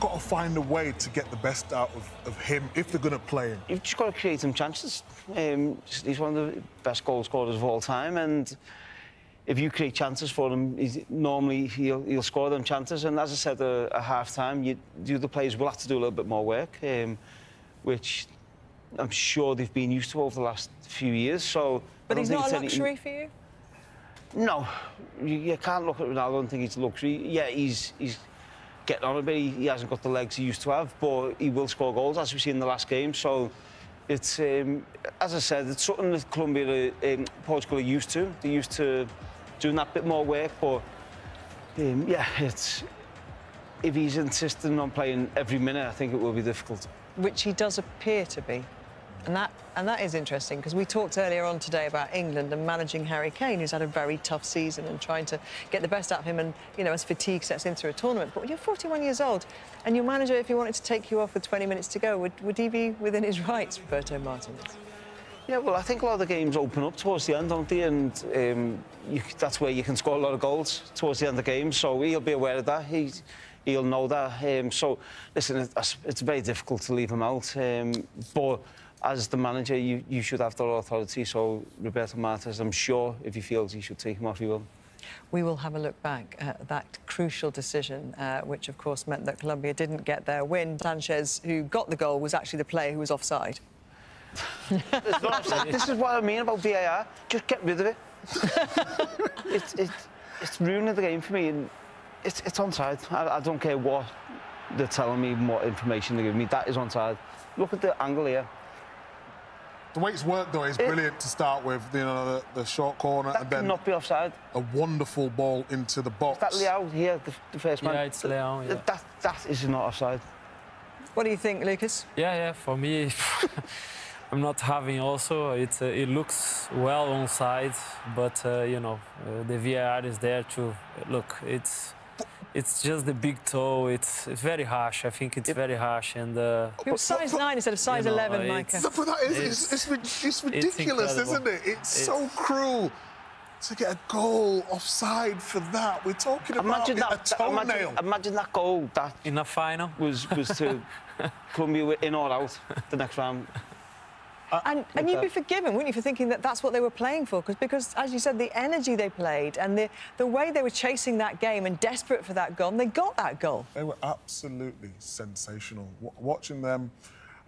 got to find a way to get the best out of him if they're going to play him. You've just got to create him chances. He's one of the best goal scorers of all time, and if you create chances for him, normally he'll score them chances. And as I said at half-time, the other players will have to do a little bit more work, which I'm sure they've been used to over the last few years. So, but he's not a luxury for you? No, you can't look at Ronaldo and think he's a luxury. Yeah, he's getting on a bit. He hasn't got the legs he used to have, but he will score goals, as we've seen in the last game. So it's, as I said, it's something that Colombia, Portugal are used to. They're used to doing that bit more work, but yeah, it's, if he's insisting on playing every minute, I think it will be difficult. Which he does appear to be. And that is interesting, because we talked earlier on today about England and managing Harry Kane, who's had a very tough season, and trying to get the best out of him, and, you know, as fatigue sets in through a tournament. But when you're 41 years old, and your manager, if he wanted to take you off with 20 minutes to go, would he be within his rights, Roberto Martinez? Yeah, well, I think a lot of the games open up towards the end, don't they? And that's where you can score a lot of goals towards the end of the game. So he'll be aware of that. He'll know that. So, listen, it's very difficult to leave him out. But as the manager, you should have that authority. So Roberto Martinez, I'm sure, if he feels he should take him off, he will. We will have a look back at that crucial decision, which, of course, meant that Colombia didn't get their win. Sanchez, who got the goal, was actually the player who was offside. It's not offside. This is what I mean about VAR. Just get rid of it. It's ruining the game for me. And it's onside. I don't care what they're telling me, what information they're giving me. That is onside. Look at the angle here. The way it's worked, though, is brilliant to start with. You know, the short corner, and then cannot be offside. A wonderful ball into the box. Is that Leao here, the first man? Yeah, it's Leao. Yeah. That is not offside. What do you think, Lucas? Yeah. For me, I'm not having also. It looks well onside, but you know, the VAR is there to look. It's just the big toe. It's very harsh. I think it's very harsh. And it was size 9 instead of size 11, Micah. But that it's ridiculous, isn't it? It's so cruel to get a goal offside for that. We're talking about a toenail. Imagine that goal that in a final was to Colombia in or out the next round. And you'd be forgiven, wouldn't you, for thinking that that's what they were playing for? Because, as you said, the energy they played and the way they were chasing that game and desperate for that goal, and they got that goal. They were absolutely sensational. Watching them,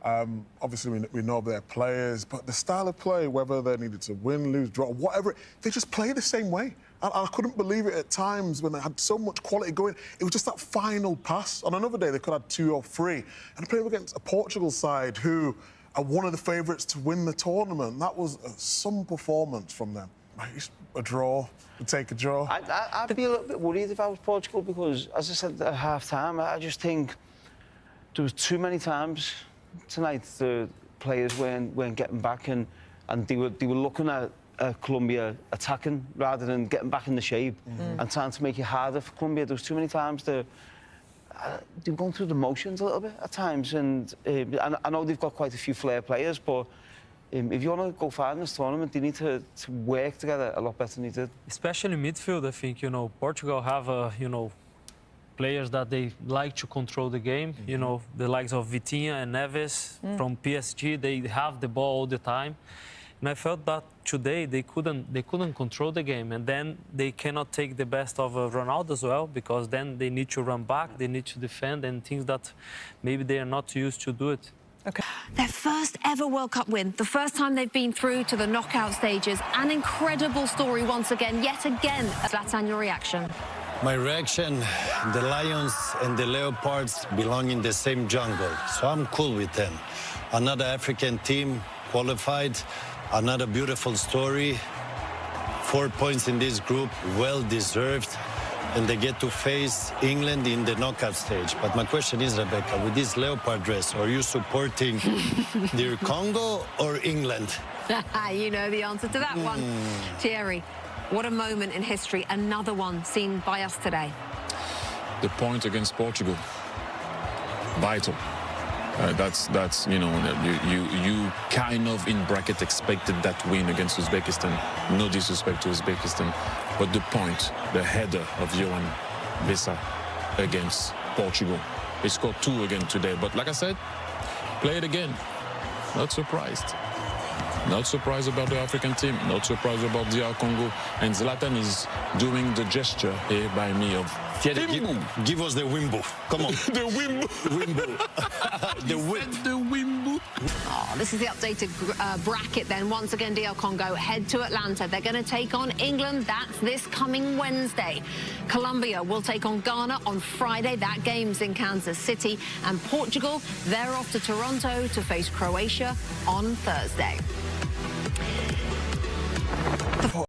obviously we know their players, but the style of play, whether they needed to win, lose, draw, whatever, they just play the same way. And I couldn't believe it at times when they had so much quality going. It was just that final pass. On another day, they could have had 2 or 3. And playing against a Portugal side who are one of the favourites to win the tournament. That was some performance from them. A draw, take a draw. I'd be a little bit worried if I was Portugal, because, as I said at half-time, I just think there was too many times tonight the players weren't getting back, and they were looking at Colombia attacking rather than getting back in the shape and trying to make it harder for Colombia. There was too many times they were going through the motions a little bit at times, and I know they've got quite a few flair players, but if you want to go far in this tournament, they need to work together a lot better than they did. Especially midfield, I think, you know, Portugal have, you know, players that they like to control the game. You know, the likes of Vitinha and Neves from PSG, they have the ball all the time. And I felt that today they couldn't control the game, and then they cannot take the best of Ronaldo as well, because then they need to run back, they need to defend, and things that maybe they are not used to do it. Okay. Their first ever World Cup win, the first time they've been through to the knockout stages. An incredible story once again, yet again. Zlatan, your reaction? My reaction, the lions and the leopards belong in the same jungle, so I'm cool with them. Another African team qualified. Another beautiful story. 4 points in this group, well-deserved. And they get to face England in the knockout stage. But my question is, Rebecca, with this leopard dress, are you supporting the Congo or England? You know the answer to that one. Thierry, what a moment in history. Another one seen by us today. The point against Portugal. Vital. That's you know, you kind of in bracket expected that win against Uzbekistan. No disrespect to Uzbekistan, but the point, the header of Johan Vesa against Portugal, He scored 2 again today. But like I said, play it again. Not surprised. Not surprised about the African team. Not surprised about DR Congo. And Zlatan is doing the gesture here by me of Thierry, Wimbo. give us the Wimbo. Come on. The Wimbo. Wimbo. The whip. The Wimbo. Oh, this is the updated bracket then. Once again, DR Congo head to Atlanta. They're going to take on England. That's this coming Wednesday. Colombia will take on Ghana on Friday. That game's in Kansas City. And Portugal, they're off to Toronto to face Croatia on Thursday.